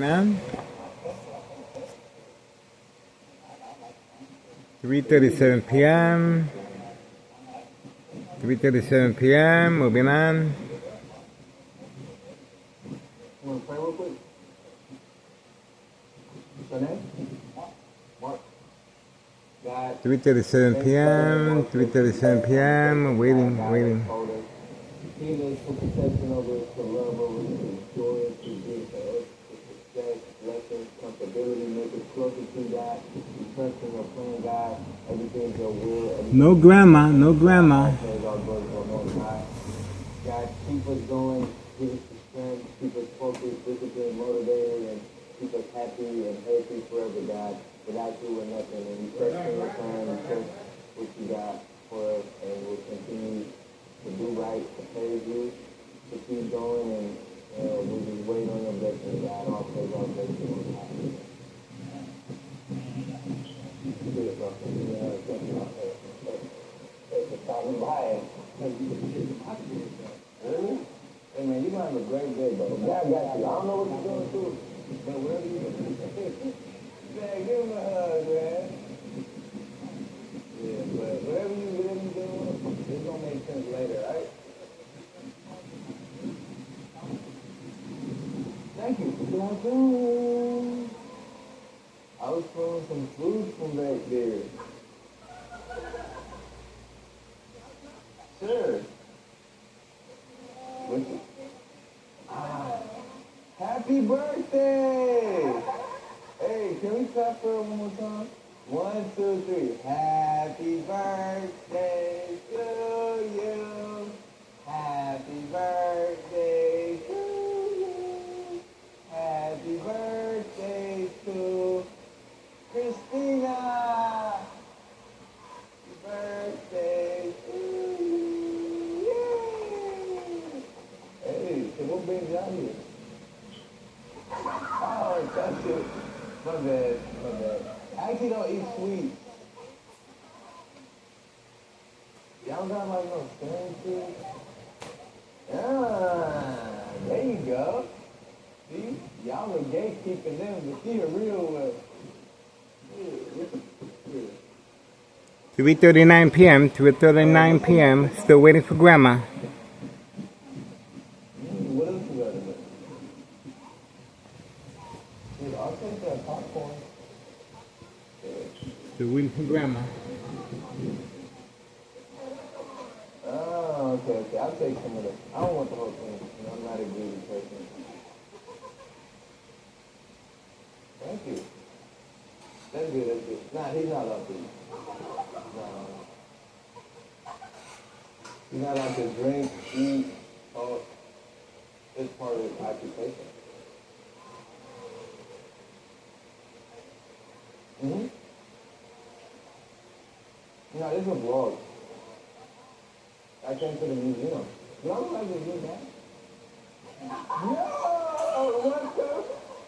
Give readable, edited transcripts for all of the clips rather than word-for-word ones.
on. 3:37 p.m. 3:37 p.m. Moving on. You want to pray real quick? What's your name? Mark. God. 3:37 p.m. 3:37 p.m. Waiting. Heal us for protection over us, for love over us, for joy us, for good for us, for success, blessings, comfortability, make us closer to God. We trust in your plan, God. Everything's your will. No grandma. God, keep us going, give us the strength, keep us focused, disciplined, motivated, and keep us happy and healthy forever, God. Without you, we're nothing. And we trust in your plan, we trust what you got for us, and we'll continue to do right, to praise you, to keep going, and we'll just wait on your blessing, God. All praise, all blessing on God. Really? Hey man, you're gonna have a great day, bro. God got you. I don't know what you're going through, but wherever you go, man, give him a hug, man. Yeah, but whatever you do, it's gonna make sense later, right? Thank you. I was throwing some food from back there. Sure. Happy birthday! Hey, can we clap for her one more time? 1, 2, 3. Happy birthday to you. Happy birthday to you. Happy birthday to Christina. Happy birthday to you. Yay! Hey, so what brings you out here? Oh, that's it. My bad. I actually don't eat sweets. Y'all got like no string food? There you go. See? Y'all were gatekeeping them, but she a real one. 3:39 p.m. 3:39 p.m. Still waiting for grandma. What else you got in there? Dude, I'll take that popcorn. Still waiting for grandma. Oh, okay. I'll take some of that. I don't want the whole thing. I'm not a greedy person. Thank you. That's good. Nah, he's not up to you. No. He's not allowed to drink, eat, smoke. It's part of his occupation. Mm-hmm. No, this is a vlog. I came to the museum. Y'all don't like to do that? No! What the?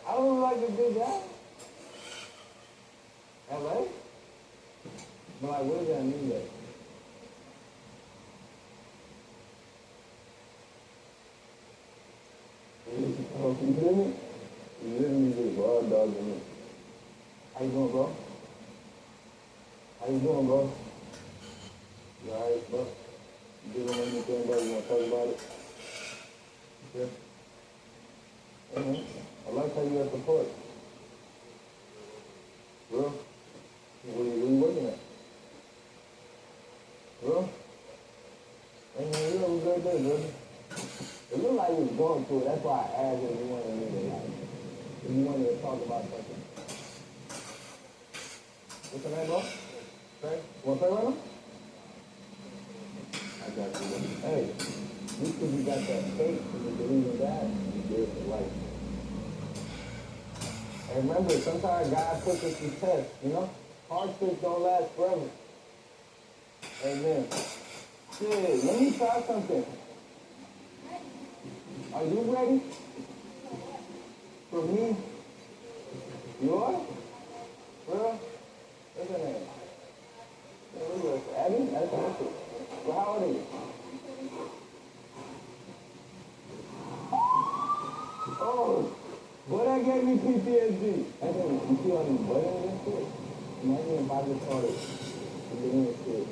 I don't like to do that. LA? But like, what does that mean though? Oh, you hear me? You literally just raw dogging me. How you doing, bro? How you doing, bro? You alright, bro? You doing anything, bro? You want to talk about it? Yeah. Hey, man. I like how you at the port. Bro? What are you working at? Bro? Hey, man, you have a great day, brother. It looked like you was going through it. That's why I asked if you wanted me to, like, if you wanted to talk about something. What's your name, bro? Pray? You want to pray right now? I got you. Hey, you said you got that faith and you believe in God, you do it for life. And remember, sometimes God puts us through tests, you know? Hardships don't last forever. Amen. Shit, let me try something. Are you ready? For me? You are? Bro? What's your name? Abby? That's awesome. Well, how old are you? Oh, boy, that gave me PTSD. I think you see all these buttons and shit. Imagine if I just started doing this shit.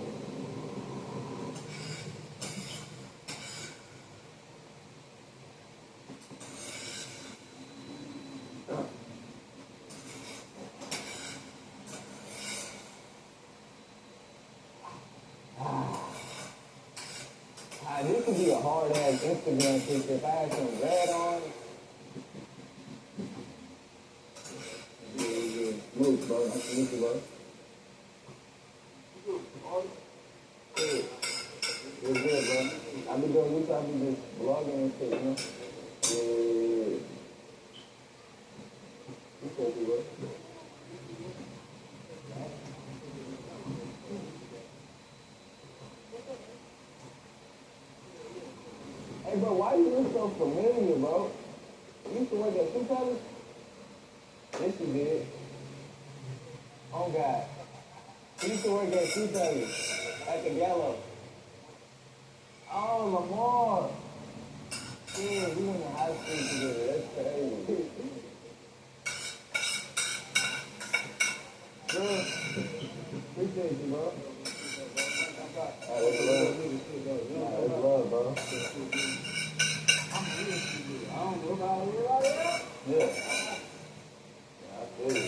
This could be a hard-ass Instagram picture if I had some red on. Move, bro. Nice to meet you, bro. Good. You're good, bro. I be doing YouTube, I be just vlogging and shit, you know? Yeah. You said you were. Hey, bro, why you look so familiar, bro? You used to work at Two Colors? Yes, you did. Oh, God. You used to work at Two Colors, at the Gallo. Oh, Lamar. Yeah, we went to high school together. That's crazy. Bro, appreciate you, bro. That's love. That's love, bro. I don't know about it. Yeah. I feel it.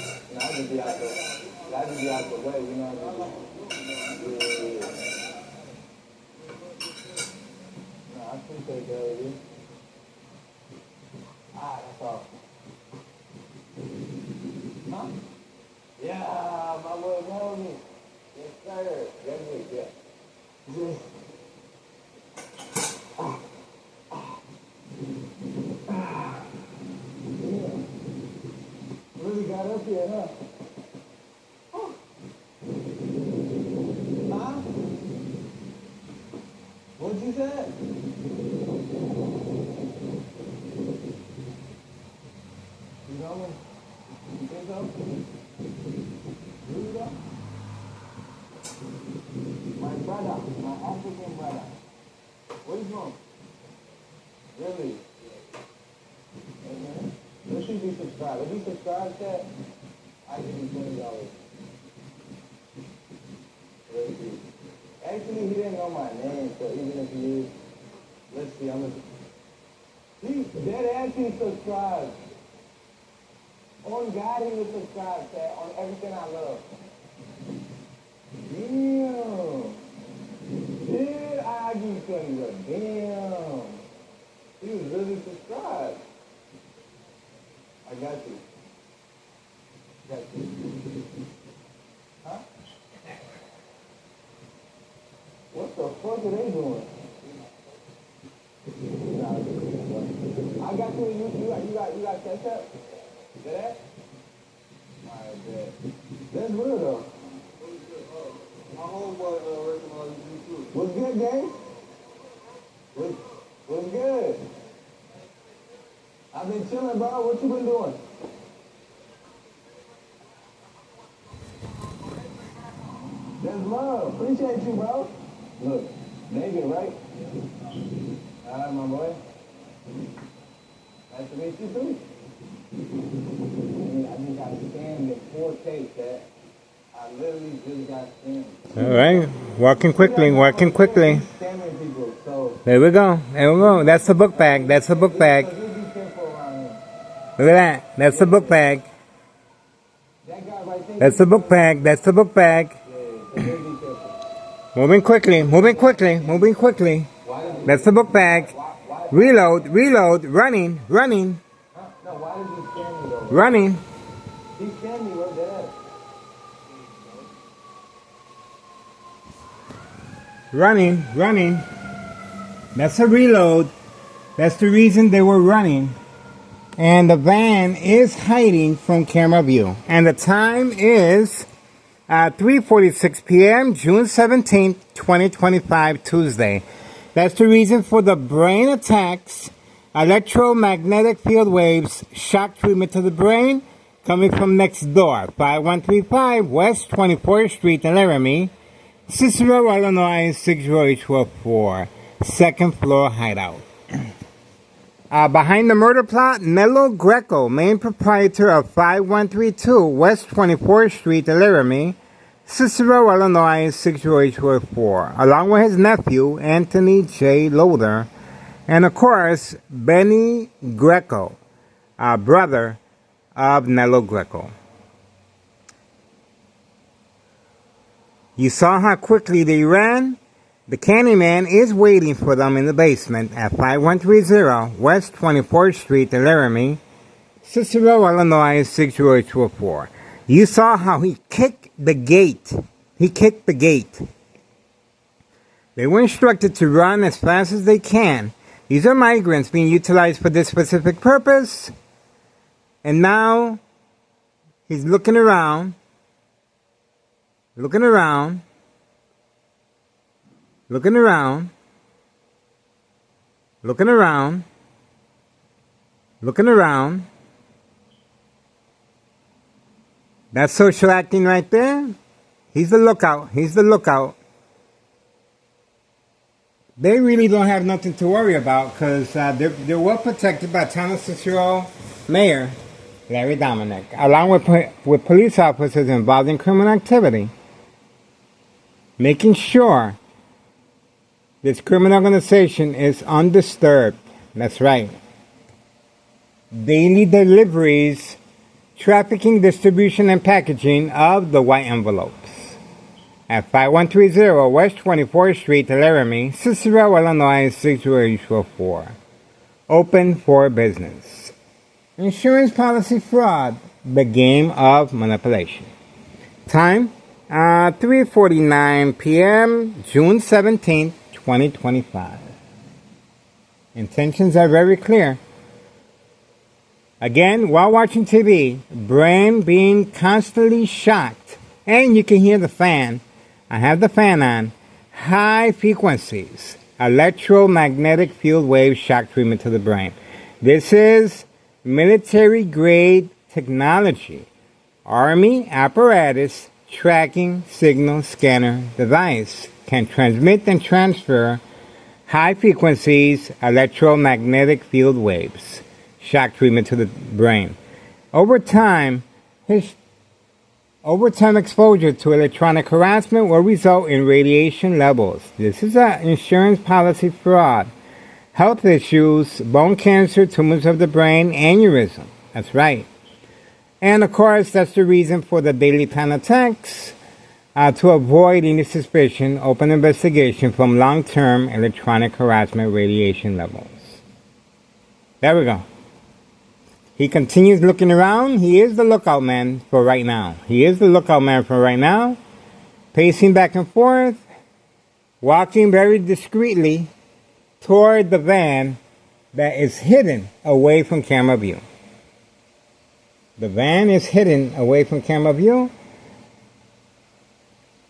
I just be out the way, you know what I mean? Yeah. No, I appreciate that, dude. That's all. Huh? Yeah, my boy know me. Yes, sir. Yes, yeah. Yes. Really got up here, huh? Huh? What'd you say? You know me? You think so? Really though? My brother, my African brother. Where you from? Really? Okay. Let's see if you subscribe. If you subscribe to that, I give you $20. Let's see. Actually, he didn't know my name, so even if he is, let's see, I'm gonna... He dead actually subscribed. On God, he was subscribed to on everything I love. Damn. Did I give you $20? Damn. He was really subscribed. I got you. Got you. Huh? What the fuck are they doing? I got you got ketchup? Is that? Alright, bet. That's real though. My homeboy recognizes you too. What's good, gang? What's good? I've been chilling, bro. What you been doing? There's love. Appreciate you, bro. Look, Megan, right? All right, my boy. Nice to meet you, too. I just got scammed in 4K, Cat. I literally just got scammed. All right. Walking quickly. Scamming people, so... There we go. That's the book bag. That's the book bag. So just be careful around here. Look at that. That's the book bag. That guy right there... That's the book bag. That's the book bag. Yeah, so just be careful. Moving quickly. That's the book bag. Reload, running. No, why did he scam me, though? Running. He scammed me, bro, dead. Running. That's a reload. That's the reason they were running. And the van is hiding from camera view. And the time is 3:46 p.m. June 17th, 2025, Tuesday. That's the reason for the brain attacks, electromagnetic field waves, shock treatment to the brain, coming from next door, 5135 West 24th Street in Laramie, Cicero, Illinois, 60814, second floor hideout. Behind the murder plot, Nello Greco, main proprietor of 5132 West 24th Street, Laramie, Cicero, Illinois, 60844, along with his nephew, Anthony J. Loader, and of course, Benny Greco, brother of Nello Greco. You saw how quickly they ran? The Candyman is waiting for them in the basement at 5130 West 24th Street, Laramie, Cicero, Illinois, 60824. You saw how he kicked the gate. He kicked the gate. They were instructed to run as fast as they can. These are migrants being utilized for this specific purpose. And now he's looking around. Looking around. Looking around. Looking around. Looking around. That's social acting right there. He's the lookout. He's the lookout. They really don't have nothing to worry about because they're well protected by Town of Cicero Mayor Larry Dominic, along with police officers involved in criminal activity, making sure this criminal organization is undisturbed. That's right. Daily deliveries, trafficking, distribution, and packaging of the white envelopes. At 5130 West 24th Street, Laramie, Cicero, Illinois, 60844. Open for business. Insurance policy fraud, the game of manipulation. Time, 3:49 p.m., June 17th, 2025. Intentions are very clear. Again, while watching TV, brain being constantly shocked, and you can hear the fan. I have the fan on. High frequencies, electromagnetic field wave shock treatment to the brain. This is military grade technology. Army apparatus tracking signal scanner device can transmit and transfer high frequencies, electromagnetic field waves. Shock treatment to the brain. Over time exposure to electronic harassment will result in radiation levels. This is an insurance policy fraud. Health issues, bone cancer, tumors of the brain, aneurysm. That's right. And of course, that's the reason for the daily plan attacks. To avoid any suspicion, open investigation from long-term electronic harassment radiation levels. There we go. He continues looking around. He is the lookout man for right now. He is the lookout man for right now. Pacing back and forth. Walking very discreetly toward the van that is hidden away from camera view. The van is hidden away from camera view.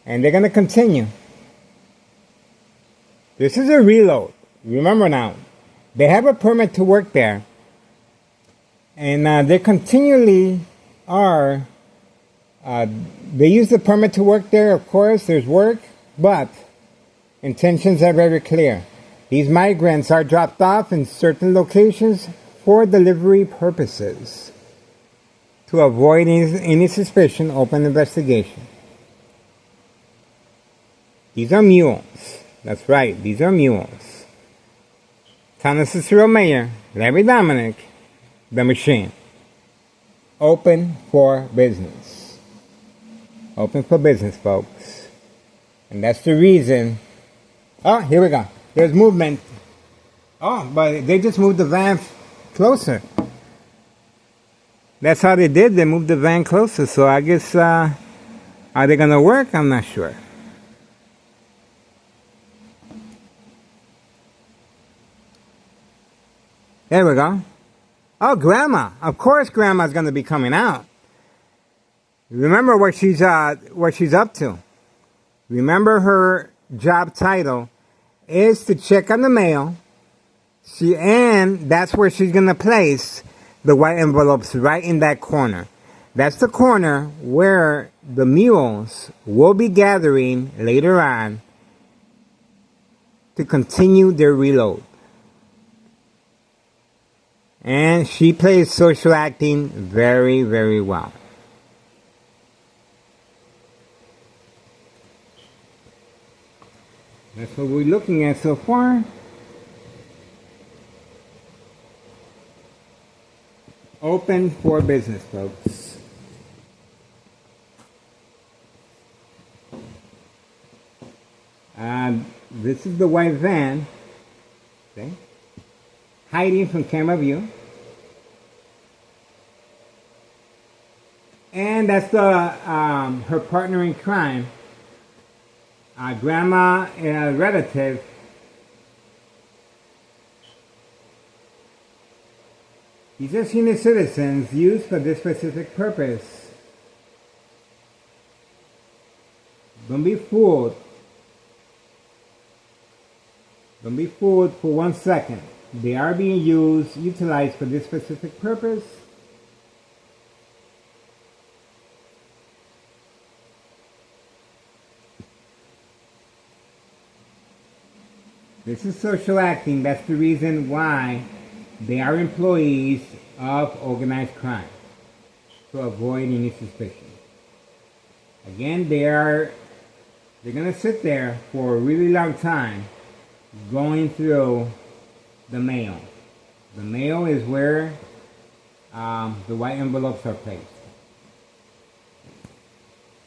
And they're going to continue. This is a reload. Remember now, they have a permit to work there. And they continually are, they use the permit to work there, of course, there's work, but intentions are very clear. These migrants are dropped off in certain locations for delivery purposes. To avoid any suspicion, open investigation. These are mules. That's right, these are mules. Town of Cicero Mayor, Larry Dominic, the machine. Open for business. Open for business, folks. And that's the reason. Oh, here we go. There's movement. Oh, but they just moved the van closer. That's how they did. They moved the van closer. So I guess, are they going to work? I'm not sure. There we go. Oh, Grandma. Of course Grandma's going to be coming out. Remember what she's up to. Remember her job title is to check on the mail. And that's where she's going to place the white envelopes, right in that corner. That's the corner where the mules will be gathering later on to continue their reload. And she plays social acting very, very well. That's what we're looking at so far. Open for business, folks. This is the white van. Okay. Hiding from camera view. And that's the her partner in crime. Grandma and a relative. These are senior citizens used for this specific purpose. Don't be fooled. Don't be fooled for 1 second. They are being utilized for this specific purpose. This is social acting. That's the reason why they are employees of organized crime, to avoid any suspicion. Again, they're going to sit there for a really long time going through the mail. The mail is where the white envelopes are placed.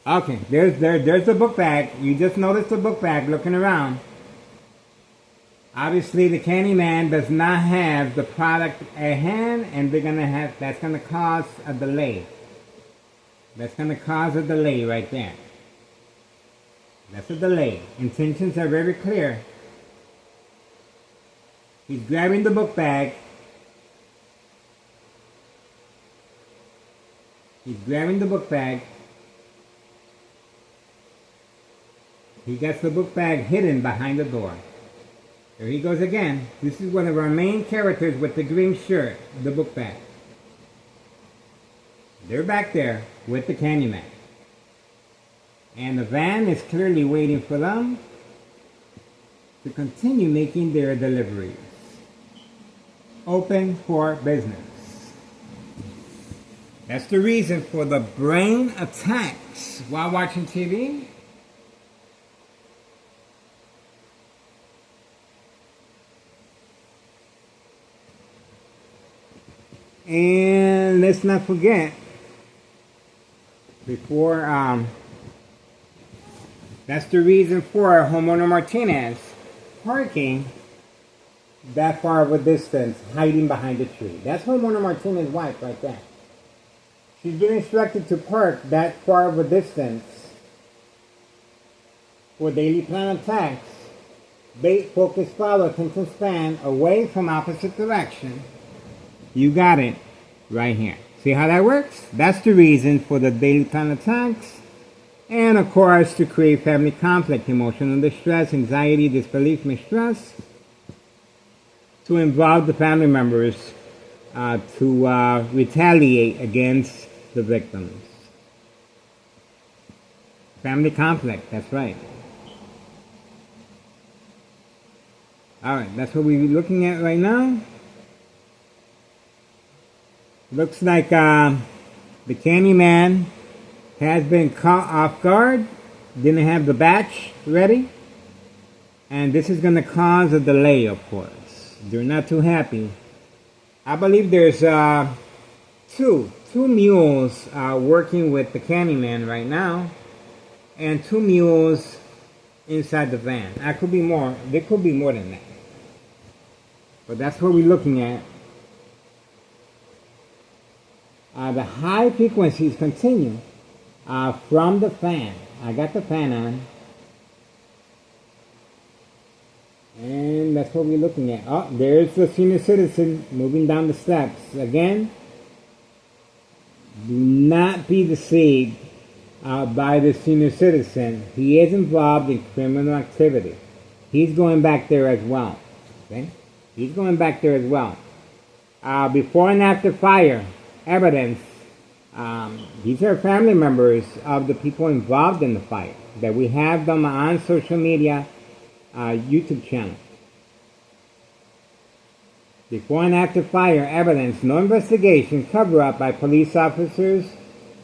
Okay, there's the book bag. You just noticed the book bag looking around. Obviously, the Candyman does not have the product at hand, and that's gonna cause a delay. That's gonna cause a delay right there. That's a delay. Intentions are very clear. He's grabbing the book bag. He's grabbing the book bag. He gets the book bag hidden behind the door. There he goes again. This is one of our main characters with the green shirt, the book bag. They're back there with the Candyman. And the van is clearly waiting for them to continue making their deliveries. Open for business. That's the reason for the brain attacks while watching TV. And let's not forget, that's the reason for Homeowner Martinez parking that far of a distance, hiding behind a tree. That's Homeowner Martinez's wife right there. She's been instructed to park that far of a distance for daily plan attacks. Bait, focus, follow, attention span, away from opposite direction. You got it right here. See how that works? That's the reason for the daily plan attacks. And of course, to create family conflict, emotional distress, anxiety, disbelief, mistrust. To involve the family members to retaliate against the victims. Family conflict, that's right. Alright, that's what we're looking at right now. Looks like the Candyman has been caught off guard. Didn't have the batch ready. And this is going to cause a delay, of course. They're not too happy. I believe there's two mules working with the Candyman right now. And 2 mules inside the van. That could be more. There could be more than that. But that's what we're looking at. The high frequencies continue from the fan. I got the fan on. And that's what we're looking at. Oh, there's the senior citizen moving down the steps. Again, do not be deceived by the senior citizen. He is involved in criminal activity. He's going back there as well. Okay? He's going back there as well. Before and after fire evidence, these are family members of the people involved in the fire that we have them on social media, YouTube channel. Before and after fire evidence, no investigation, cover-up by police officers,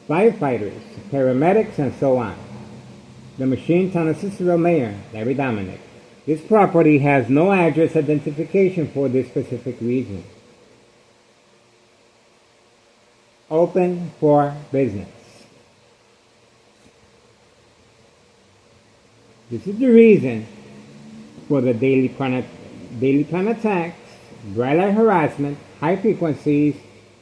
firefighters, paramedics, and so on. The Machine Town of Cicero Mayor, Larry Dominic. This property has no address identification for this specific reason. Open for business. This is the reason for the daily plan attacks, bright light harassment, high frequencies,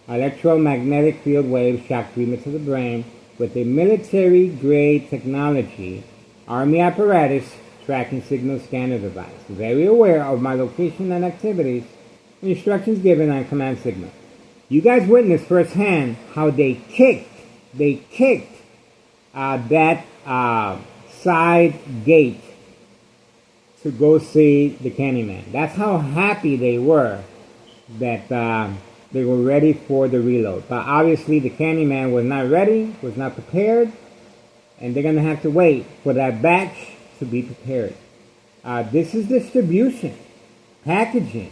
electromagnetic field waves shock treatment to the brain with a military-grade technology, Army apparatus, tracking signal scanner device. Very aware of my location and activities, instructions given on command signal. You guys witnessed firsthand how they kicked that side gate to go see the Candyman. That's how happy they were that they were ready for the reload. But obviously the Candyman was not ready, was not prepared, and they're going to have to wait for that batch to be prepared. This is distribution, packaging,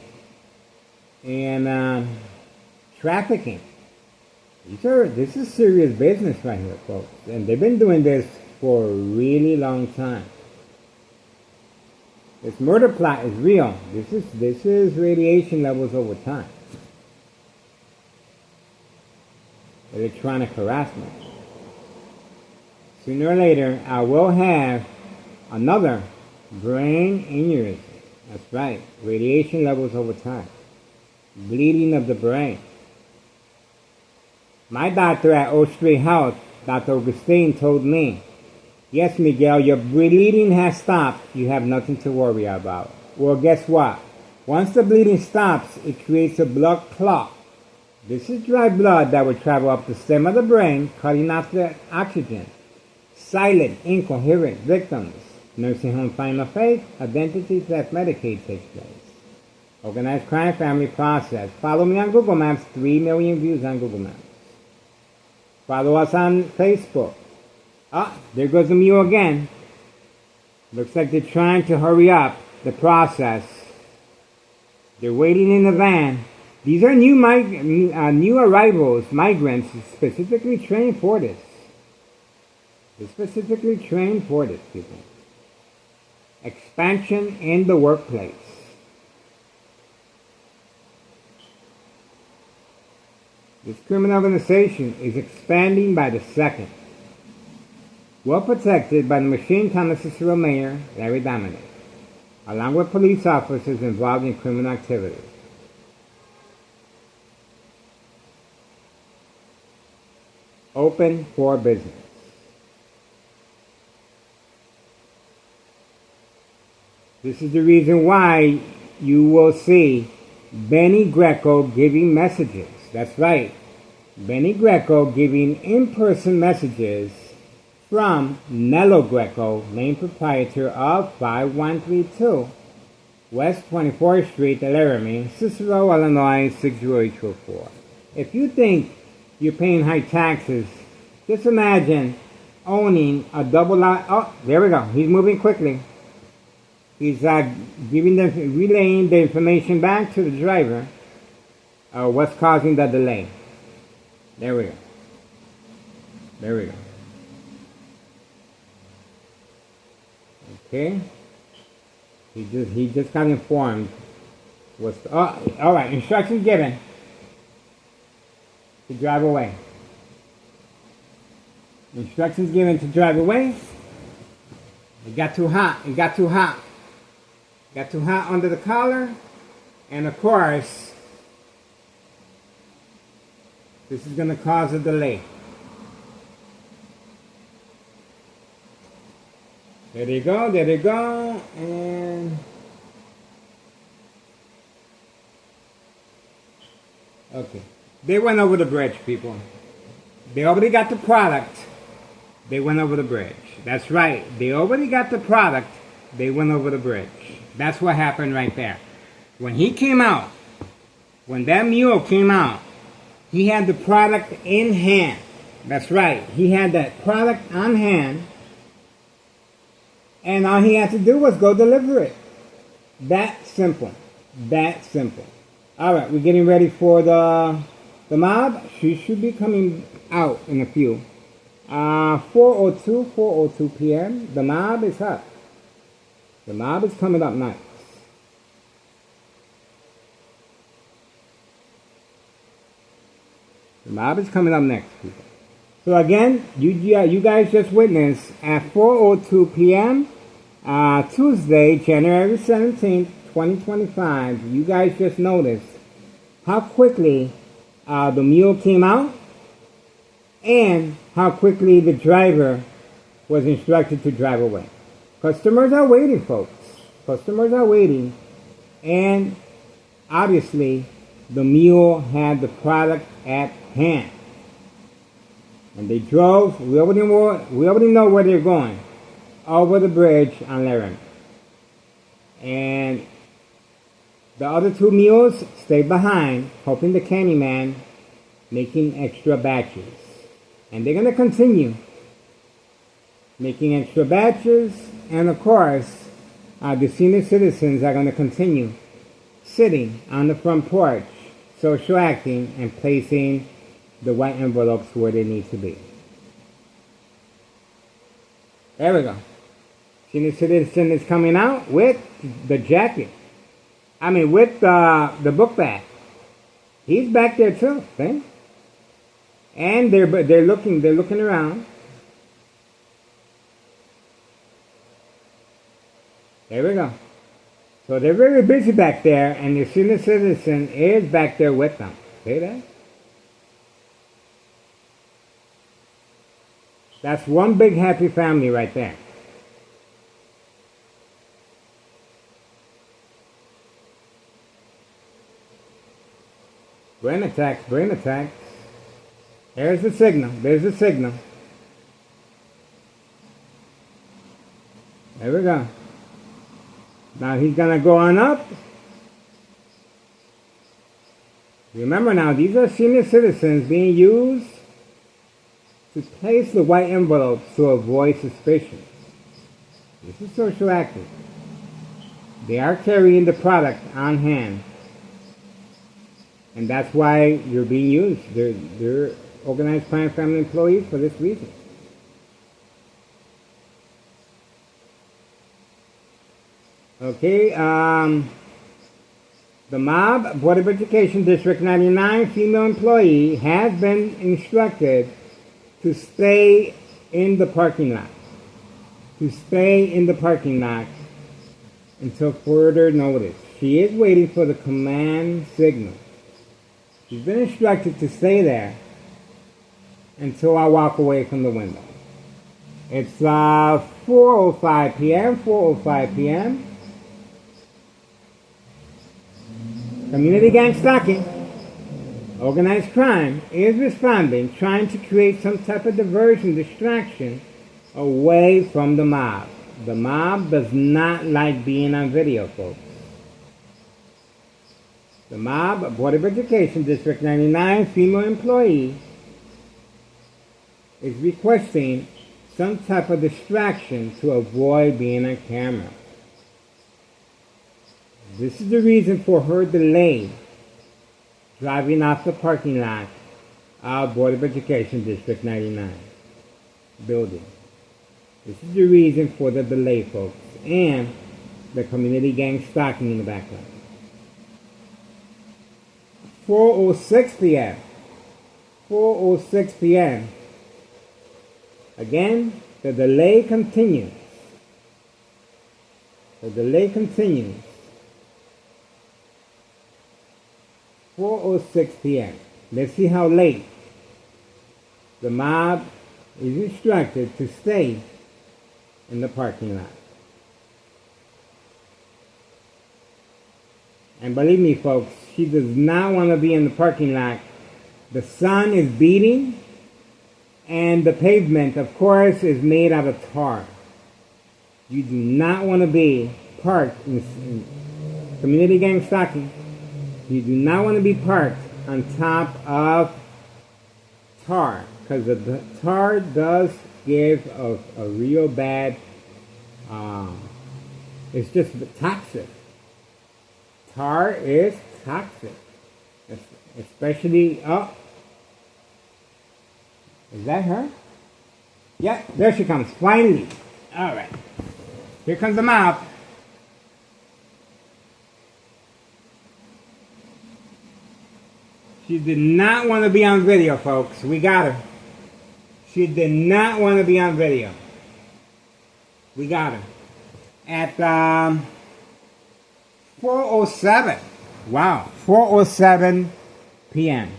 and trafficking. This is serious business right here, folks. And they've been doing this for a really long time. This murder plot is real. This is radiation levels over time. Electronic harassment. Sooner or later, I will have another brain aneurysm. That's right. Radiation levels over time. Bleeding of the brain. My doctor at Oak Street Health, Dr. Augustine, told me, yes, Miguel, your bleeding has stopped. You have nothing to worry about. Well, guess what? Once the bleeding stops, it creates a blood clot. This is dry blood that will travel up the stem of the brain, cutting off the oxygen. Silent, incoherent victims. Nursing home final faith, identity theft, Medicaid takes place. Organized crime, family process. Follow me on Google Maps, 3 million views on Google Maps. Follow us on Facebook. There goes the mule again. Looks like they're trying to hurry up the process. They're waiting in the van. These are new arrivals, migrants, specifically trained for this. They're specifically trained for this, people. Expansion in the workplace. This criminal organization is expanding by the second. Well protected by the Machine Town of Cicero Mayor, Larry Dominic, along with police officers involved in criminal activity. Open for business. This is the reason why you will see Benny Greco giving messages. That's right. Benny Greco giving in-person messages from Nello Greco, main proprietor of 5132 West 24th Street, Laramie, Cicero, Illinois, 60824. If you think you're paying high taxes, just imagine owning a double lot. Oh, there we go. He's moving quickly. He's relaying the information back to the driver. What's causing the delay? There we go. There we go. Okay. He just got informed. All right. Instructions given to drive away. Instructions given to drive away. It got too hot. It got too hot. Got too hot under the collar, and of course, this is going to cause a delay. There they go, there they go, and okay. They went over the bridge, people. They already got the product. They went over the bridge. That's right. They already got the product. They went over the bridge. That's what happened right there. When he came out, when that mule came out, he had the product in hand. That's right. He had that product on hand. And all he had to do was go deliver it. That simple. That simple. All right, we're getting ready for the mob. She should be coming out in a few. 4:02 p.m. The mob is up. The mob is coming up next. The mob is coming up next, people. So again, you guys just witnessed at 4:02 p.m. Tuesday, January 17th, 2025. You guys just noticed how quickly the mule came out and how quickly the driver was instructed to drive away. Customers are waiting, folks. Customers are waiting, and obviously the mule had the product at hand. And they drove, we already know where they're going, over the bridge on Laramie. And the other two mules stayed behind, helping the Candyman, making extra batches. And they're going to continue making extra batches, and of course, the senior citizens are going to continue sitting on the front porch, social acting, and placing the white envelopes where they need to be. There we go. Senior citizen is coming out with the jacket. I mean, with the book bag. He's back there too, see? And they're looking around. There we go. So they're very busy back there, and the senior citizen is back there with them. See that? That's one big happy family right there. Brain attacks, brain attacks. There's the signal, there's the signal. There we go. Now he's gonna go on up. Remember now, these are senior citizens being used to place the white envelopes to avoid suspicion. This is social acting. They are carrying the product on hand. And that's why you're being used. They're organized crime family employees for this reason. Okay, the mob, Board of Education District 99 female employee has been instructed to stay in the parking lot. To stay in the parking lot until further notice. She is waiting for the command signal. She's been instructed to stay there until I walk away from the window. It's 4:05 p.m., 4:05 p.m. Community gang stalking, organized crime is responding, trying to create some type of diversion, distraction away from the mob. The mob does not like being on video, folks. The mob, Board of Education District 99 female employee is requesting some type of distraction to avoid being on camera. This is the reason for her delay driving off the parking lot of Board of Education District 99 building. This is the reason for the delay, folks, and the community gang stalking in the background. 4:06 p.m. 4:06 p.m. Again, the delay continues. The delay continues. 4:06 p.m. Let's see how late the mob is instructed to stay in the parking lot. And believe me, folks, she does not want to be in the parking lot. The sun is beating, and the pavement, of course, is made out of tar. You do not want to be parked in community gang stalking. You do not want to be parked on top of tar, because the tar does give a real bad, it's just toxic. Tar is toxic. Especially, oh, is that her? Yeah, there she comes, finally. All right, here comes the mouth. She did not want to be on video, folks. We got her. She did not want to be on video. We got her. At 4:07. Wow, 4:07 p.m.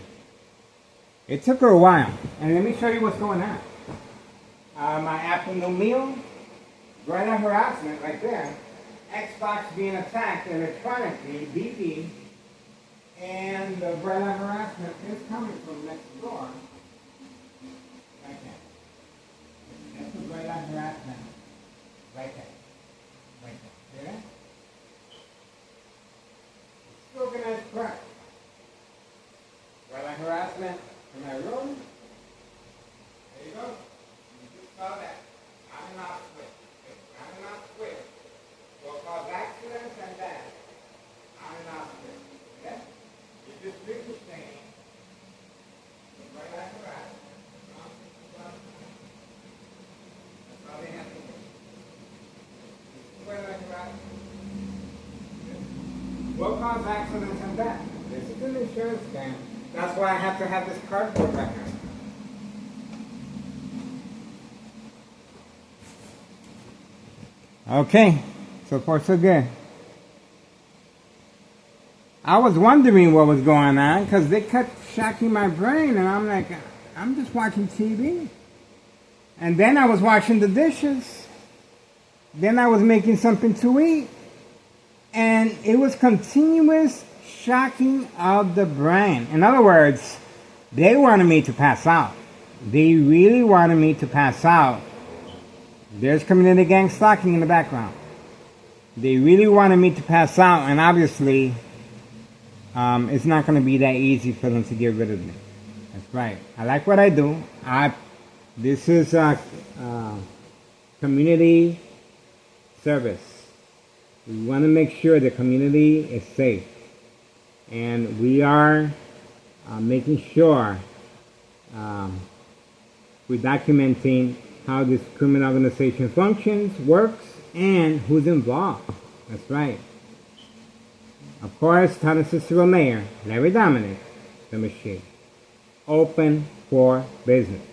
It took her a while. And let me show you what's going on. My afternoon meal, Greta harassment right there. Xbox being attacked electronically, beeping. And the Greta harassment is coming from next door. Right there. That's the Greta harassment. Right there. Right there. See that? It's organized crime. Greta harassment in my room. There you go. You just saw that. I'm not quick. I'm not quick. Will cause accidents and death. I'm not quick. Okay? You just ricocheting. Right like that. That's all they have to do. Right like that. Will cause accidents and death. This is an insurance scam. That's why I have to have this cardboard right here. Okay, so far so good. I was wondering what was going on because they kept shocking my brain, and I'm like, I'm just watching TV. And then I was washing the dishes. Then I was making something to eat. And it was continuous shocking of the brain. In other words, they wanted me to pass out. They really wanted me to pass out. There's community gang stalking in the background. They really wanted me to pass out, and obviously, it's not going to be that easy for them to get rid of me. That's right. I like what I do. This is community service. We want to make sure the community is safe. And we are making sure we're documenting how this criminal organization functions, works, and who's involved. That's right. Of course, Town and Cicero Mayor, Larry Dominic, the machine. Open for business.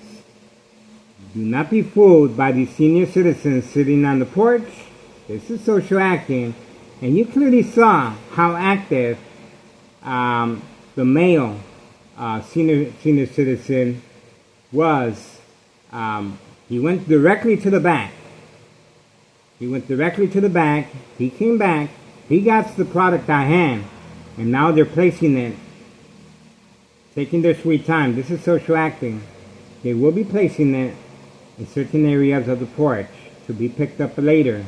Do not be fooled by these senior citizens sitting on the porch. This is social acting. And you clearly saw how active the male senior citizen was. He went directly to the back. He came back. He got the product at hand. And now they're placing it. Taking their sweet time. This is social acting. They will be placing it in certain areas of the porch to be picked up later.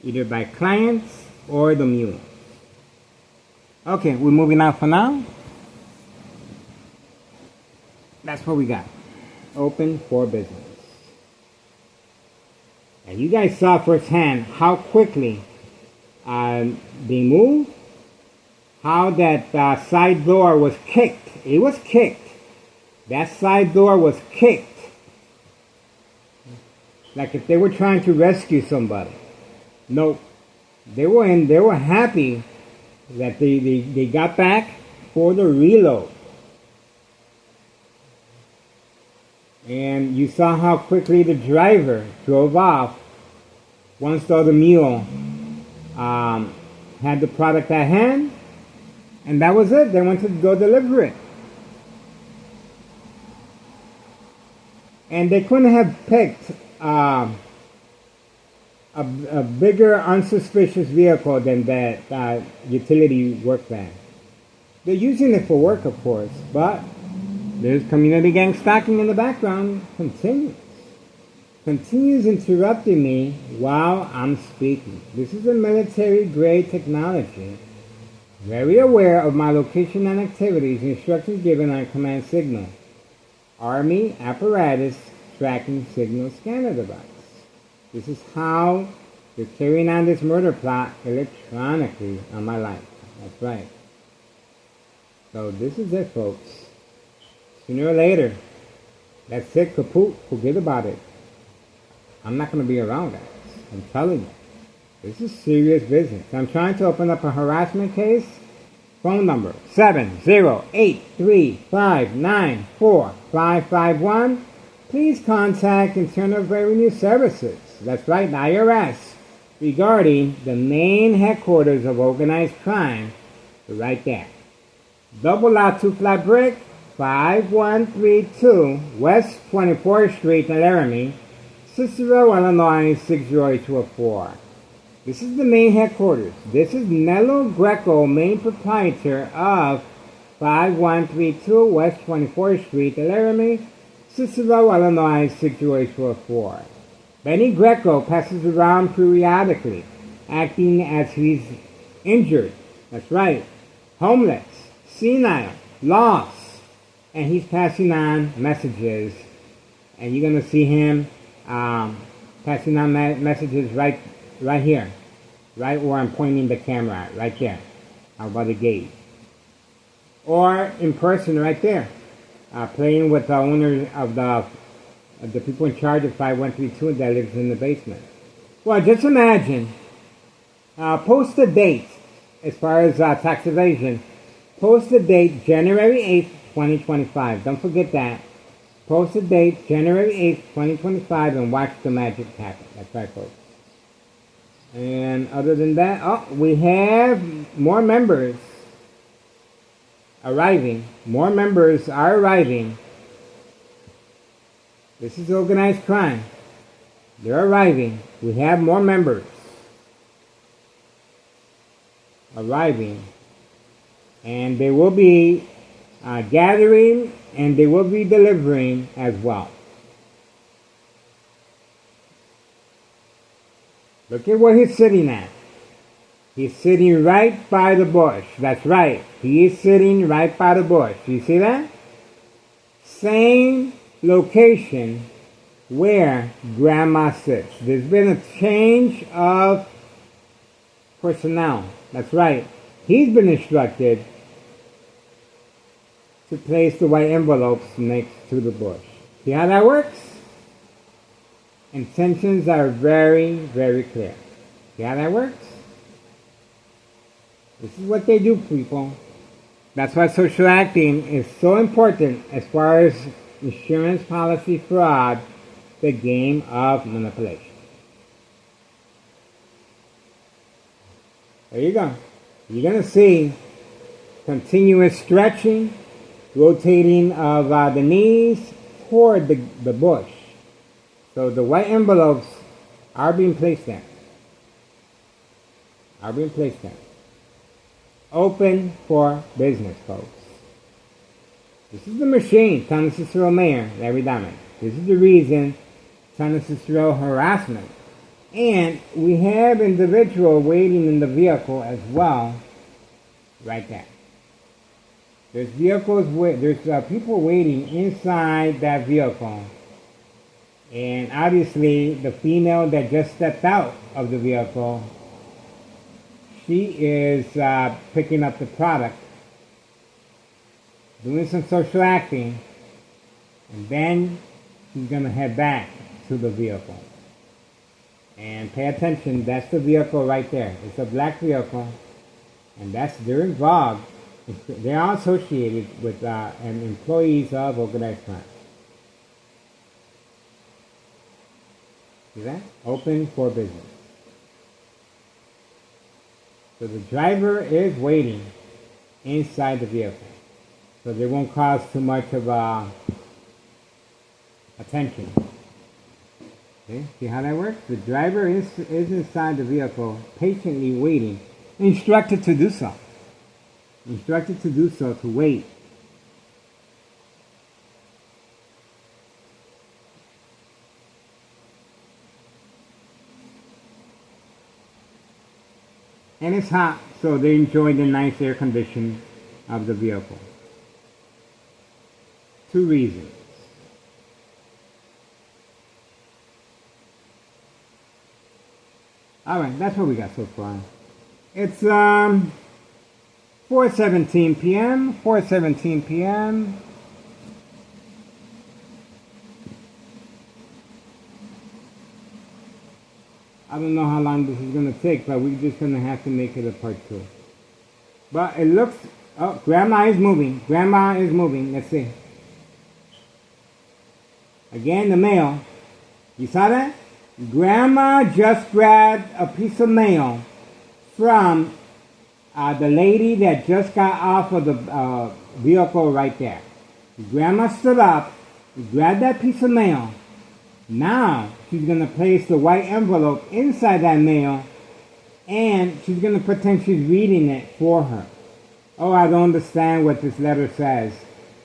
Either by clients or the mule. Okay, we're moving on for now. That's what we got. Open for business. And you guys saw firsthand how quickly they moved. How that side door was kicked. It was kicked. That side door was kicked. Like if they were trying to rescue somebody. Nope. They were happy that they got back for the reload. And you saw how quickly the driver drove off once the other mule had the product at hand. And that was it. They went to go deliver it. And they couldn't have picked a bigger, unsuspicious vehicle than that utility work van. They're using it for work, of course, but there's community gang stalking in the background. Continues interrupting me while I'm speaking. This is a military-grade technology. Very aware of my location and activities, instructions given on command signal. Army apparatus tracking signal scanner device. This is how they're carrying on this murder plot electronically on my life. That's right. So this is it, folks. Sooner or later, that's it, kaput. Forget about it. I'm not going to be around, guys. I'm telling you. This is serious business. I'm trying to open up a harassment case. Phone number 708-359-4551. Please contact Internal Revenue Services. That's right, the IRS. Regarding the main headquarters of organized crime. Right there. Double lot 2 flat brick, 5132 West 24th Street in Laramie, Cicero, Illinois 60804. This is the main headquarters. This is Nello Greco, main proprietor of 5132 West 24th Street in Laramie, Cicero, Illinois 60804. Benny Greco passes around periodically, acting as he's injured. That's right. Homeless, senile, lost. And he's passing on messages. And you're going to see him passing on messages right here. Right where I'm pointing the camera at. Right there. How about the gate? Or in person right there. Playing with the owner of the people in charge of 5132 that lives in the basement. Well, just imagine. Post the date. As far as tax evasion, post the date January 8th, 2025. Don't forget that. Post the date January 8th, 2025 and watch the magic happen. That's right, folks. And other than that, we have more members arriving. More members are arriving. This is organized crime. They're arriving. We have more members arriving, and they will be gathering, and they will be delivering as well. Look at where he's sitting at. He's sitting right by the bush. That's right. He is sitting right by the bush. You see that? Same location where Grandma sits. There's been a change of personnel. That's right. He's been instructed to place the white envelopes next to the bush. See how that works? Intentions are very, very clear. See how that works? This is what they do, people. That's why social acting is so important as far as insurance policy fraud, the game of manipulation. There you go. You're going to see continuous stretching, rotating of the knees toward the bush. So the white envelopes are being placed there. Open for business, folks. This is the machine, San Cicero Mayor, Larry Diamond. This is the reason San Cicero harassment. And we have individual waiting in the vehicle as well, right there. There's people waiting inside that vehicle. And obviously, the female that just stepped out of the vehicle, she is picking up the product, doing some social acting, and then she's going to head back to the vehicle. And pay attention, that's the vehicle right there. It's a black vehicle, and they're involved. They are associated with and employees of organized crime. See that? Open for business. So the driver is waiting inside the vehicle, so they won't cause too much of attention. Okay? See how that works? The driver is inside the vehicle, patiently waiting, instructed to do so. To wait. And it's hot, so they enjoy the nice air condition of the vehicle. 2 reasons. Alright, that's what we got so far. It's 4:17 p.m. 4:17 p.m. I don't know how long this is going to take, but we're just going to have to make it a part 2. But it looks... Oh, Grandma is moving. Grandma is moving. Let's see. Again, the mail. You saw that? Grandma just grabbed a piece of mail from the lady that just got off of the vehicle right there. Grandma stood up, grabbed that piece of mail. Now she's going to place the white envelope inside that mail, and she's going to pretend she's reading it for her. Oh, I don't understand what this letter says.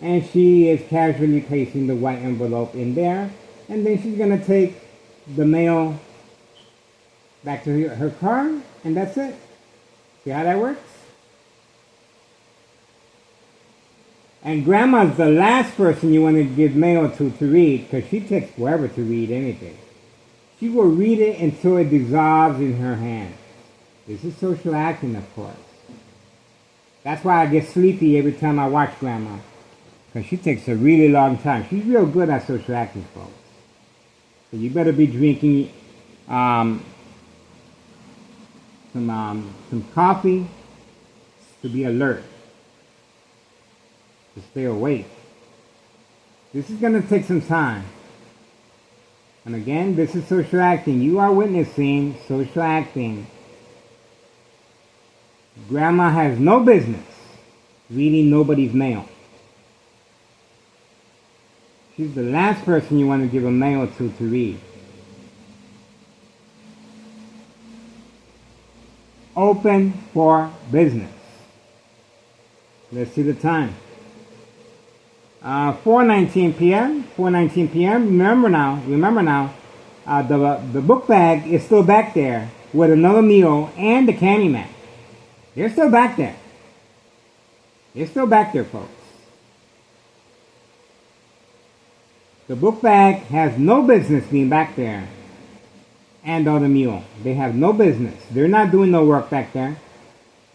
And she is casually placing the white envelope in there, and then she's going to take the mail back to her car, and that's it. See how that works? And Grandma's the last person you want to give mail to read, because she takes forever to read anything. She will read it until it dissolves in her hand. This is social acting, of course. That's why I get sleepy every time I watch Grandma, because she takes a really long time. She's real good at social acting, folks. So you better be drinking some coffee to be alert, to stay awake. This is going to take some time. And again, this is social acting. You are witnessing social acting. Grandma has no business reading nobody's mail. She's the last person you want to give a mail to read. Open for business. Let's see the time. 4:19 p.m. 4:19 p.m. Remember now, the book bag is still back there with another mule and the Candyman. They're still back there. They're still back there, folks. The book bag has no business being back there. And the other mule. They have no business. They're not doing no work back there.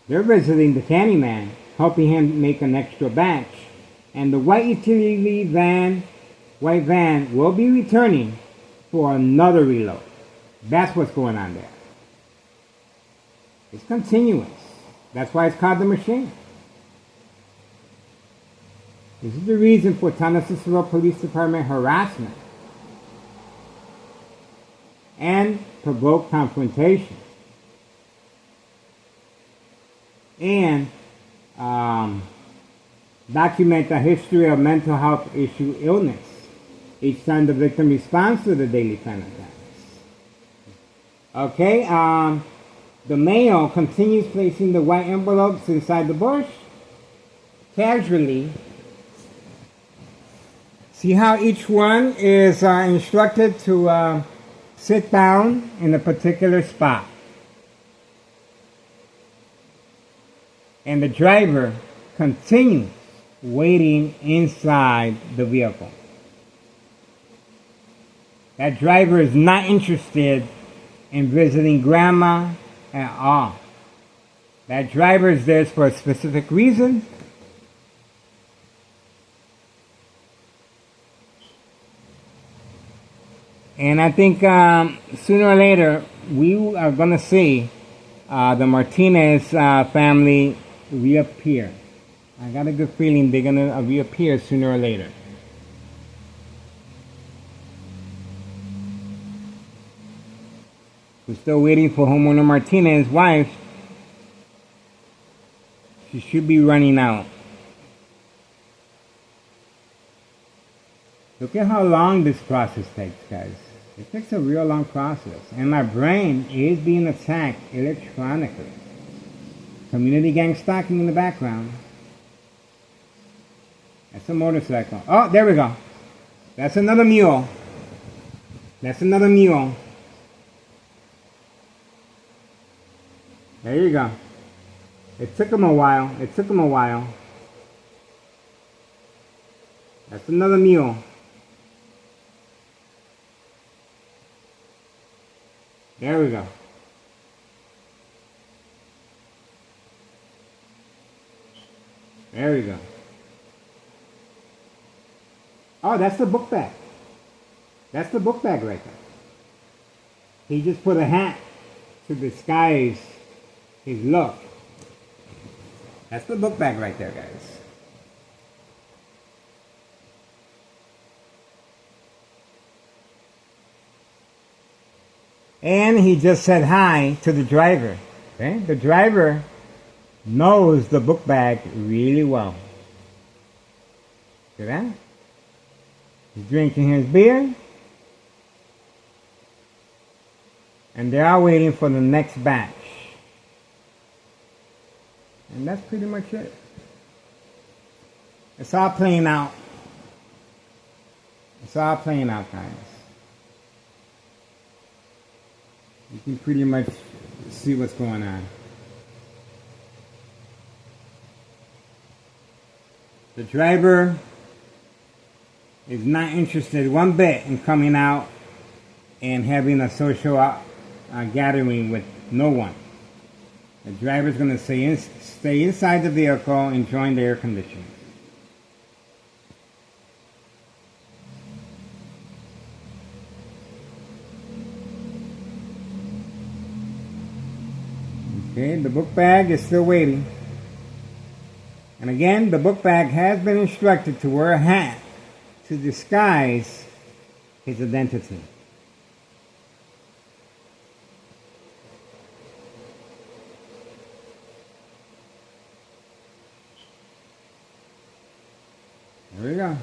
They're visiting the Candyman, helping him make an extra batch. And the white utility white van will be returning for another reload. That's what's going on there. It's continuous. That's why it's called the machine. This is the reason for Town Cicero Police Department harassment and provoke confrontation and document the history of mental health issue illness each time the victim responds to the daily plan attacks. Okay, the male continues placing the white envelopes inside the bush casually. See how each one is instructed to sit down in a particular spot. And the driver continues waiting inside the vehicle. That driver is not interested in visiting Grandma at all. That driver is there for a specific reason. And I think sooner or later we are going to see the Martinez family reappear. I got a good feeling they're going to reappear sooner or later. We're still waiting for homeowner Martinez's wife. She should be running out. Look at how long this process takes, guys. It takes a real long process. And my brain is being attacked electronically. Community gang stalking in the background. That's a motorcycle. Oh, there we go. That's another mule. That's another mule. There you go. It took him a while. It took him a while. That's another mule. There we go. There we go. Oh, that's the book bag. That's the book bag right there. He just put a hat to disguise his look. That's the book bag right there, guys. And he just said hi to the driver. Okay? The driver knows the book bag really well. See that? He's drinking his beer. And they are waiting for the next batch. And that's pretty much it. It's all playing out. It's all playing out, guys. You can pretty much see what's going on. The driver is not interested one bit in coming out and having a social gathering with no one. The driver's going to stay inside the vehicle enjoying the air conditioning. Okay, the book bag is still waiting. And again, the book bag has been instructed to wear a hat to disguise his identity. There we go.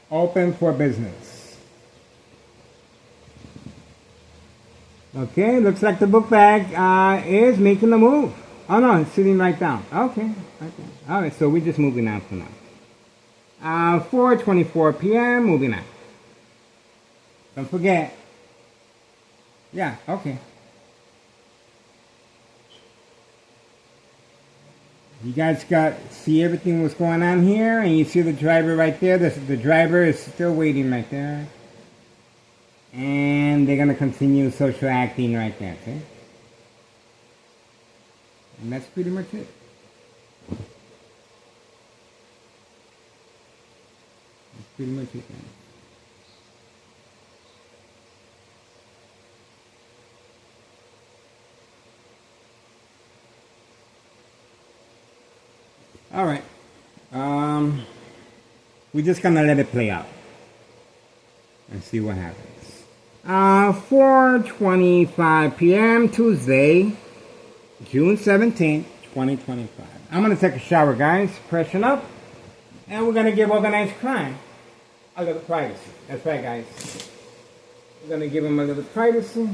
Open for business. Okay, looks like the book bag is making the move. Oh no, it's sitting right down. Okay. All right, so we're just moving on for now. 4:24 p.m. Moving on. Don't forget. Yeah. Okay. You guys see everything what's going on here, and you see the driver right there. The driver is still waiting right there. And they're going to continue social acting right there, okay? And that's pretty much it. That's pretty much it, guys. All right. We're just going to let it play out and see what happens. 4:25 p.m. Tuesday, June 17th, 2025. I'm going to take a shower, guys. Freshen up. And we're going to give organized crime a little privacy. That's right, guys. We're going to give them a little privacy.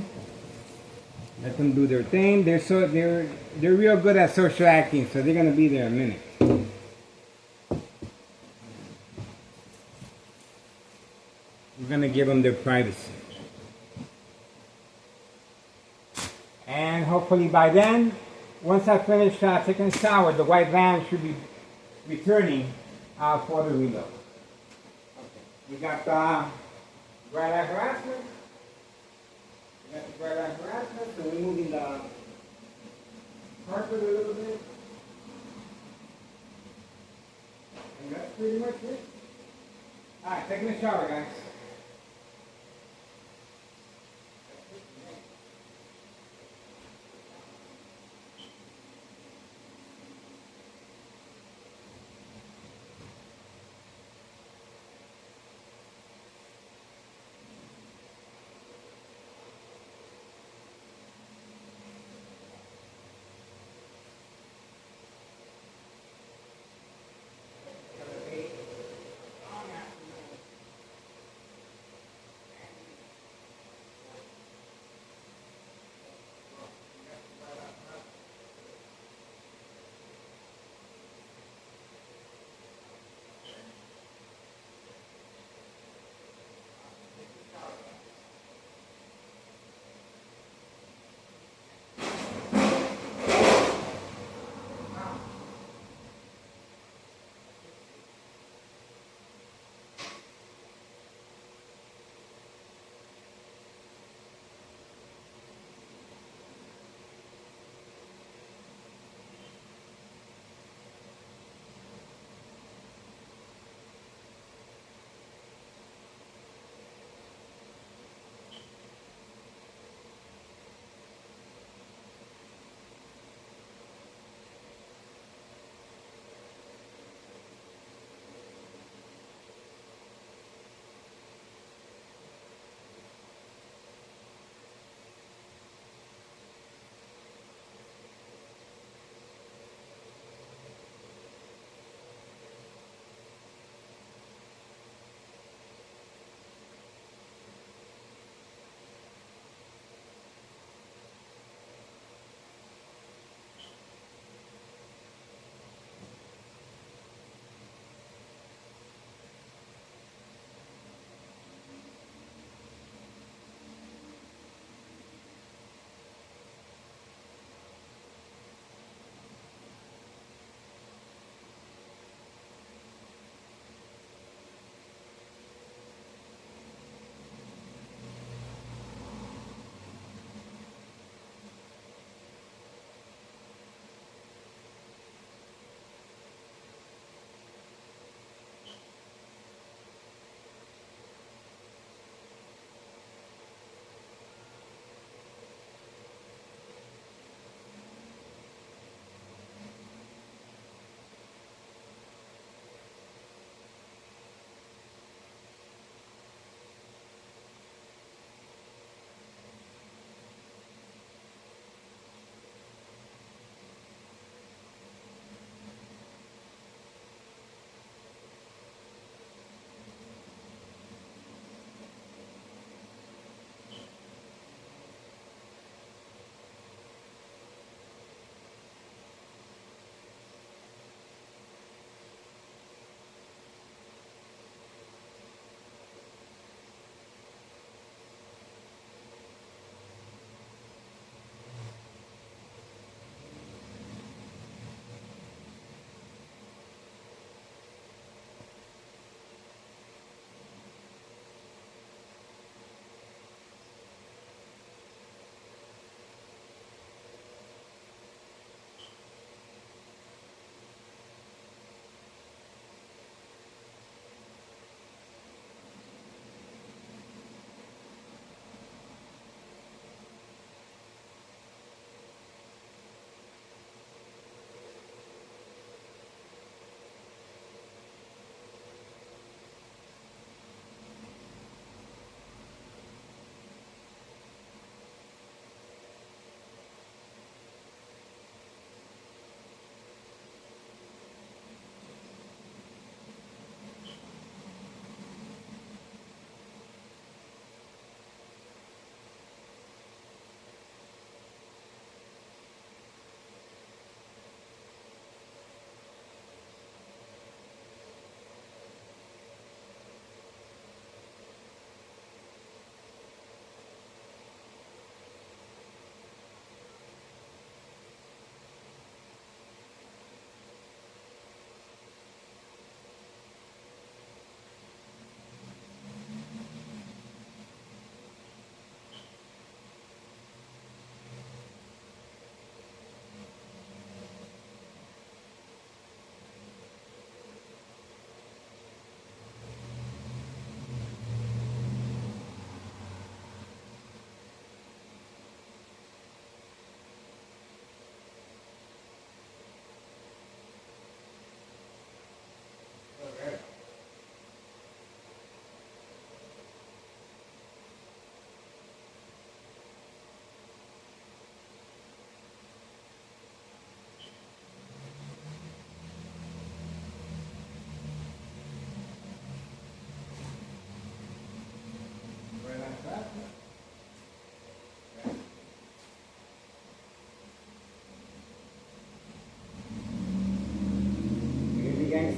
Let them do their thing. They're real good at social acting, so they're going to be there a minute. We're going to give them their privacy. And hopefully by then, once I finish taking a shower, the white van should be returning for the reload. Okay. We got bright light harassment. So we're moving the carpet a little bit. And that's pretty much it. Alright, taking a shower, guys.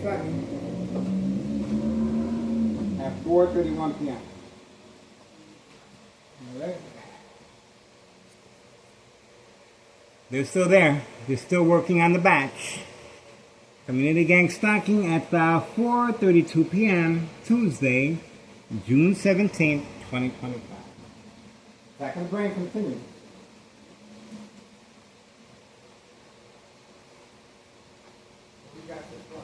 stocking at 4:31 p.m. All right. They're still there. They're still working on the batch. Community gang stocking at 4:32 p.m. Tuesday, June 17th, 2025. Second brain continues. We got this one.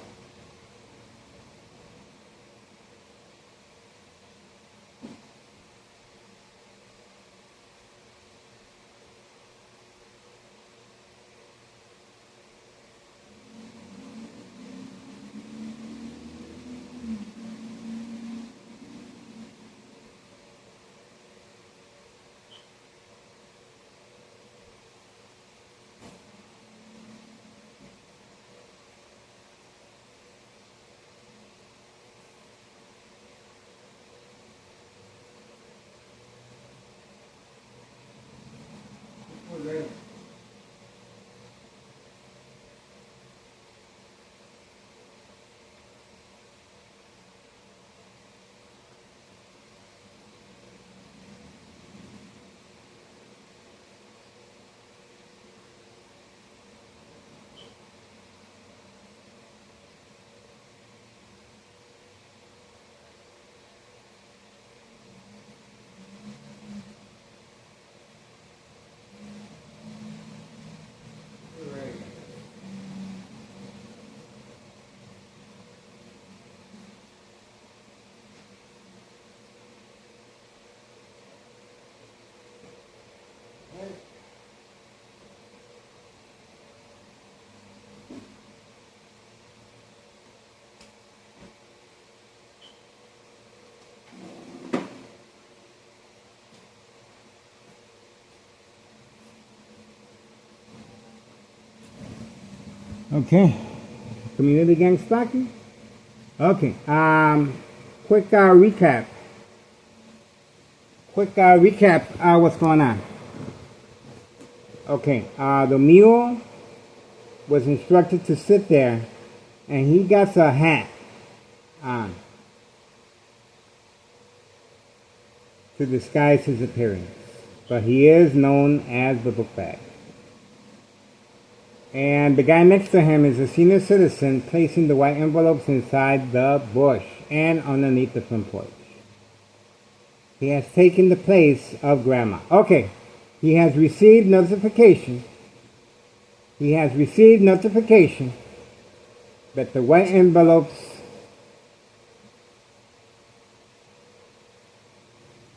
Ready. Okay, community gang stocking. Okay, quick recap. What's going on? Okay, the mule was instructed to sit there, and he got a hat on to disguise his appearance, but he is known as the bookbag. And the guy next to him is a senior citizen placing the white envelopes inside the bush and underneath the front porch. He has taken the place of grandma. Okay, he has received notification. That the white envelopes,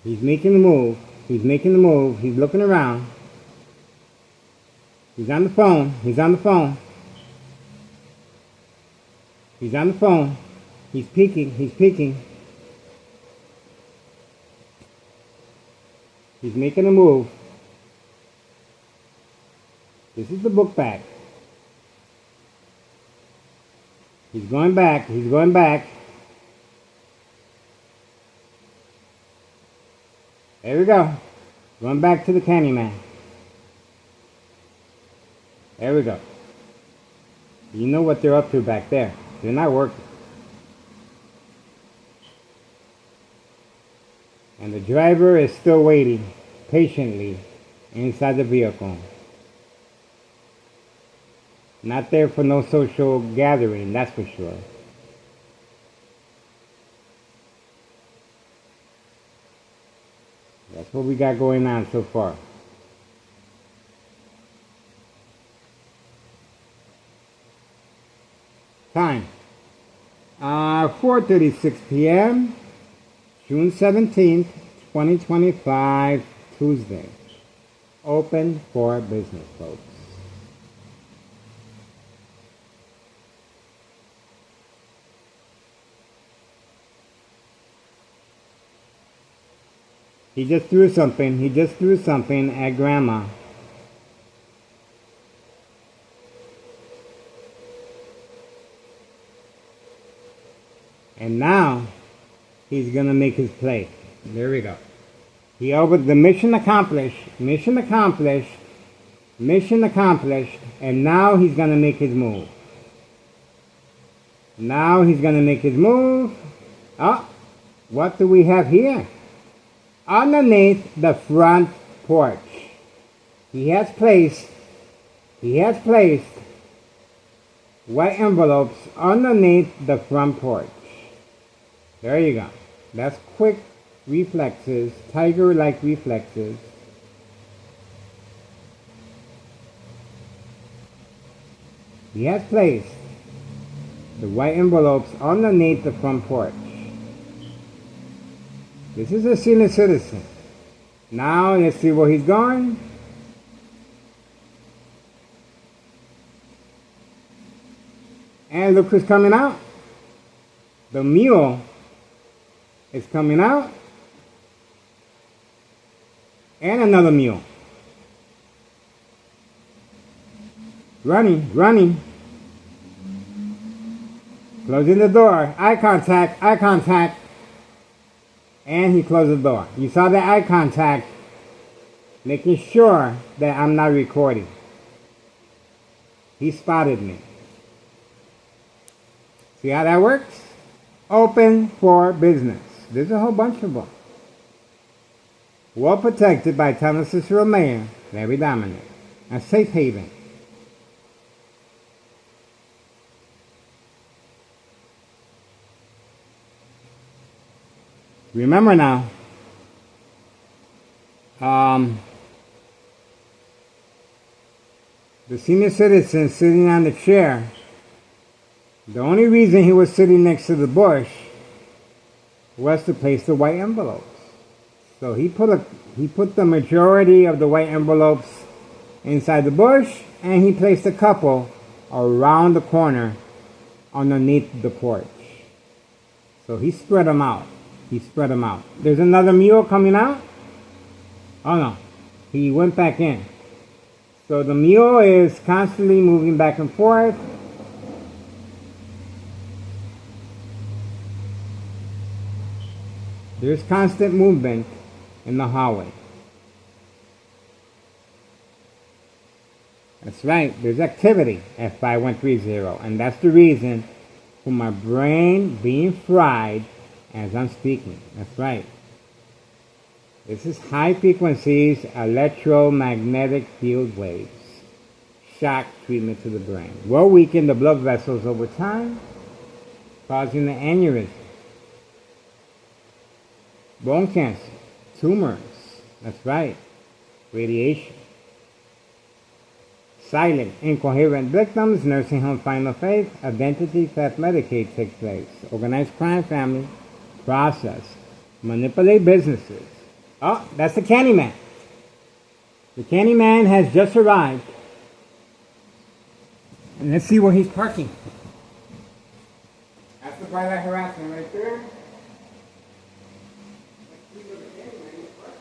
he's making the move, he's looking around. He's on the phone. He's peeking. He's making a move. This is the book bag. He's going back. There we go. Going back to the Candyman. There we go. You know what they're up to back there. They're not working. And the driver is still waiting patiently inside the vehicle. Not there for no social gathering, that's for sure. That's what we got going on so far. Time. 4:36 p.m. June 17th, 2025, Tuesday. Open for business, folks. He just threw something at grandma. And now he's going to make his play. There we go. He opened the mission accomplished, and now he's going to make his move. Now he's going to make his move. Oh, what do we have here? Underneath the front porch, he has placed white envelopes underneath the front porch. There you go. That's quick reflexes, tiger-like reflexes. He has placed the white envelopes underneath the front porch. This is a senior citizen. Now let's see where he's going. And look who's coming out. The mule is coming out. And another mule. Running, running. Closing the door. Eye contact, eye contact. And he closed the door. You saw that eye contact, making sure that I'm not recording. He spotted me. See how that works? Open for business. There's a whole bunch of them. Well protected by Thomas Cicero Mayor, Larry Dominic. A safe haven. Remember now, the senior citizen sitting on the chair, the only reason he was sitting next to the bush was to place the white envelopes. So he put the majority of the white envelopes inside the bush, and he placed a couple around the corner underneath the porch. So he spread them out. He spread them out. There's another mule coming out. Oh no, he went back in. So the mule is constantly moving back and forth. There's constant movement in the hallway. That's right, there's activity at 5130, and that's the reason for my brain being fried as I'm speaking. That's right. This is high frequencies electromagnetic field waves. Shock treatment to the brain. Will weaken the blood vessels over time, causing an aneurysm. Bone cancer, tumors. That's right. Radiation. Silent, incoherent victims, nursing home final phase, identity theft Medicaid takes place. Organized crime family, process, manipulate businesses. Oh, that's the Candyman. The Candyman has just arrived. And let's see where he's parking. That's the bright light harassment right there. Let's see where the Candyman is parking.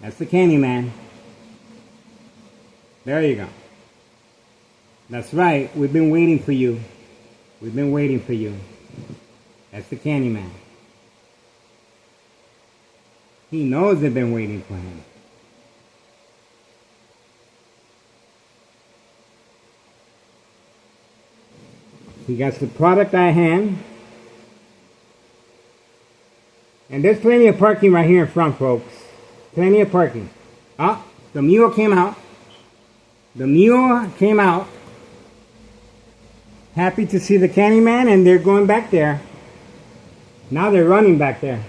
That's the Candyman. There you go. That's right. We've been waiting for you. We've been waiting for you. That's the Candyman. He knows they've been waiting for him. He got the product at hand. And there's plenty of parking right here in front, folks. Plenty of parking. Ah, the mule came out. The mule came out. Happy to see the Candyman, and they're going back there. Now they're running back there.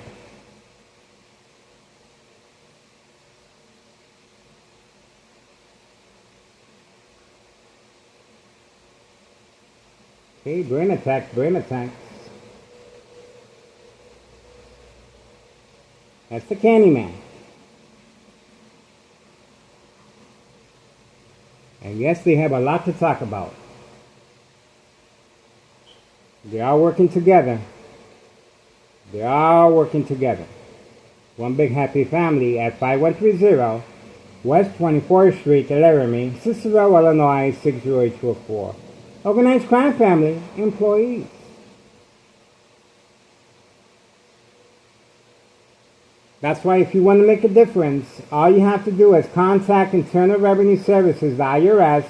Okay, brain attack, brain attack. That's the Candyman. And yes, they have a lot to talk about. They are working together. They are working together. One big happy family at 5130 West 24th Street, Laramie, Cicero, Illinois 60824. Organized crime family employees. That's why if you want to make a difference, all you have to do is contact Internal Revenue Services, the IRS,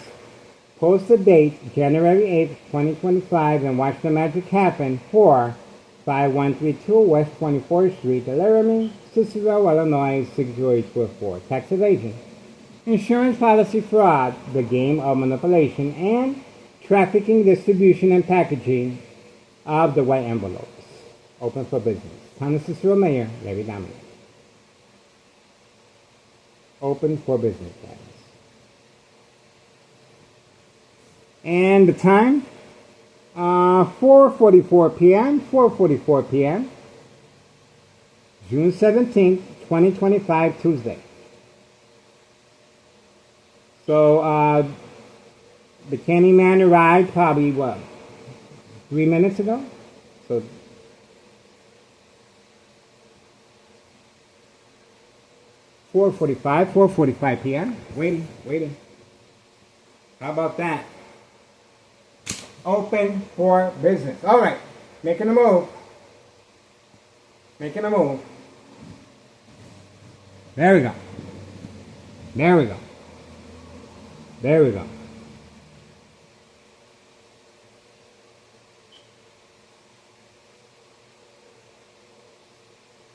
post the date, January 8th, 2025, and watch the magic happen for 5132 West 24th Street, Laramie, Cicero, Illinois 60824. Tax evasion, insurance policy fraud, the game of manipulation, and trafficking, distribution, and packaging of the white envelopes. Open for business. Town of Cicero Mayor, Larry Dominic. Open for business, guys. And the time? 4:44 p.m. 4:44 p.m. June 17th, 2025, Tuesday. So, the Candyman arrived probably, 3 minutes ago? So, four forty-five p.m. Waiting. How about that? Open for business. All right, making a move. There we go. There we go. There we go.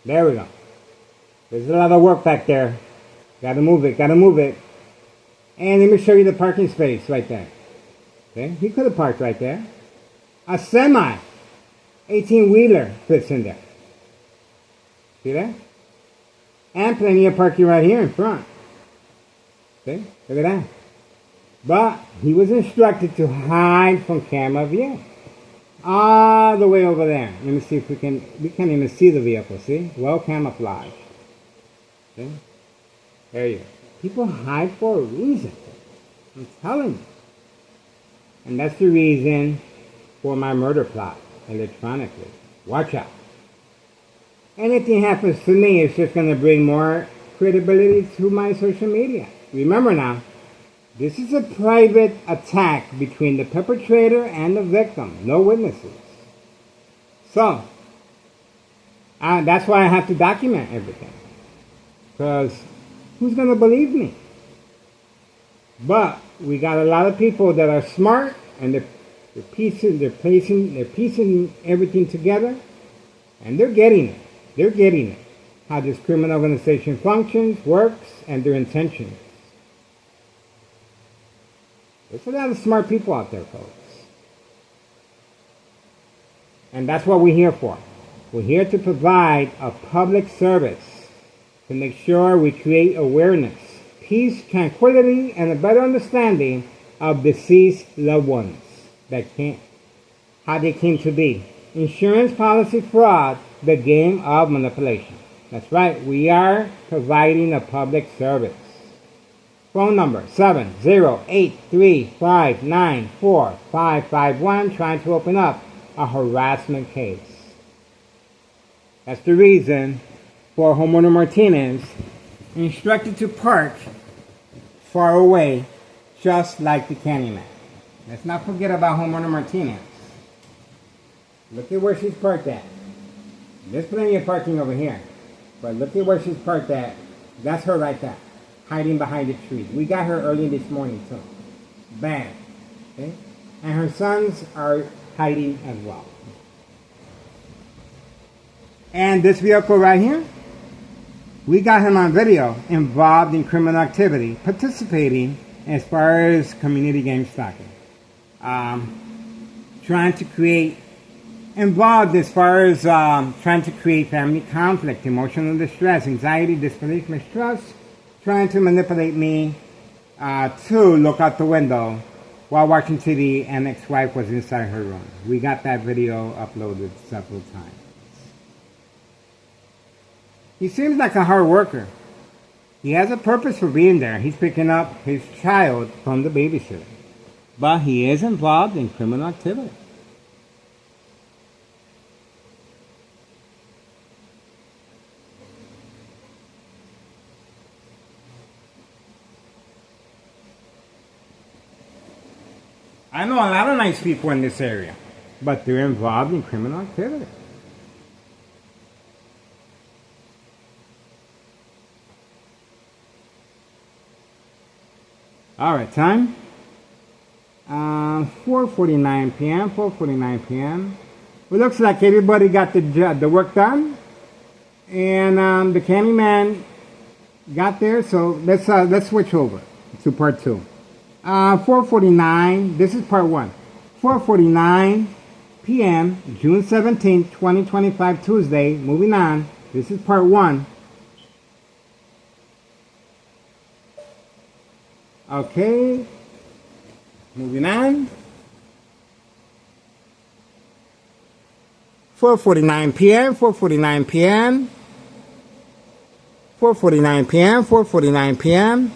There we go. There's a lot of work back there. Gotta move it. And let me show you the parking space right there. Okay, he could have parked right there. A semi, 18-wheeler fits in there. See that? And plenty of parking right here in front. See? Look at that. But he was instructed to hide from camera view. All the way over there. Let me see if we can't even see the vehicle, see? Well camouflaged. See? There you go. People hide for a reason. I'm telling you. And that's the reason for my murder plot electronically. Watch out. Anything happens to me, it's just going to bring more credibility to my social media. Remember now, this is a private attack between the perpetrator and the victim. No witnesses. So, that's why I have to document everything. Because who's going to believe me? But we got a lot of people that are smart and they're piecing everything together, and they're getting it. They're getting it. How this criminal organization functions, works, and their intentions. There's a lot of smart people out there, folks. And that's what we're here for. We're here to provide a public service to make sure we create awareness, peace, tranquility, and a better understanding of deceased loved ones how they came to be. Insurance policy fraud, the game of manipulation. That's right, we are providing a public service. Phone number 708-359-4551, trying to open up a harassment case. That's the reason for Homeowner Martinez instructed to park far away, just like the Candyman. Let's not forget about homeowner Martinez. Look at where she's parked at. There's plenty of parking over here. But look at where she's parked at. That's her right there, hiding behind the tree. We got her early this morning too. Bam. Okay? And her sons are hiding as well. And this vehicle right here, we got him on video involved in criminal activity, participating as far as community game stalking. Trying to create, involved as far as trying to create family conflict, emotional distress, anxiety, disbelief, mistrust, trying to manipulate me to look out the window while watching TV, and ex-wife was inside her room. We got that video uploaded several times. He seems like a hard worker. He has a purpose for being there. He's picking up his child from the babysitter. But he is involved in criminal activity. I know a lot of nice people in this area, but they're involved in criminal activity. All right, time. 4:49 p.m. 4:49 p.m. It looks like everybody got the work done, and the Candyman got there. So let's switch over to part 2. 4:49. This is part 1. 4:49 p.m. June 17th, 2025, Tuesday. Moving on. This is part 1. Okay, moving on. 4:49 p.m. 4:49 p.m. 4:49 p.m. 4:49 p.m.